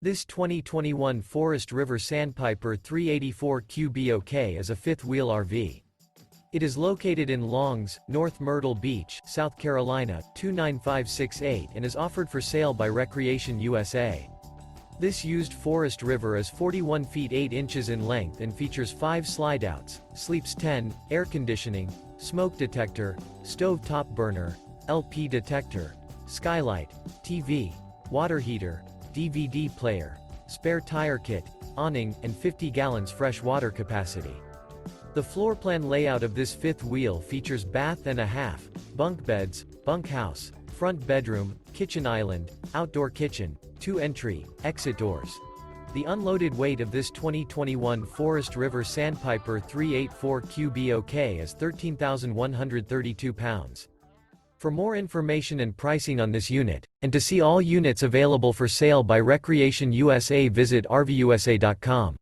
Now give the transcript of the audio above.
This 2021 Forest River Sandpiper 384 QBOK is a fifth-wheel RV. It is located in Longs, North Myrtle Beach, South Carolina, 29568 and is offered for sale by Recreation USA. This used Forest River is 41 feet 8 inches in length and features 5 slideouts, sleeps 10, air conditioning, smoke detector, stove top burner, LP detector, skylight, TV, water heater, DVD player, spare tire kit, awning, and 50 gallons fresh water capacity. The floor plan layout of this fifth wheel features bath and a half, bunk beds, bunkhouse, front bedroom, kitchen island, outdoor kitchen, 2 entry, exit doors. The unloaded weight of this 2021 Forest River Sandpiper 384 QBOK is 13,132 pounds. For more information and pricing on this unit, and to see all units available for sale by Recreation USA, visit RVUSA.com.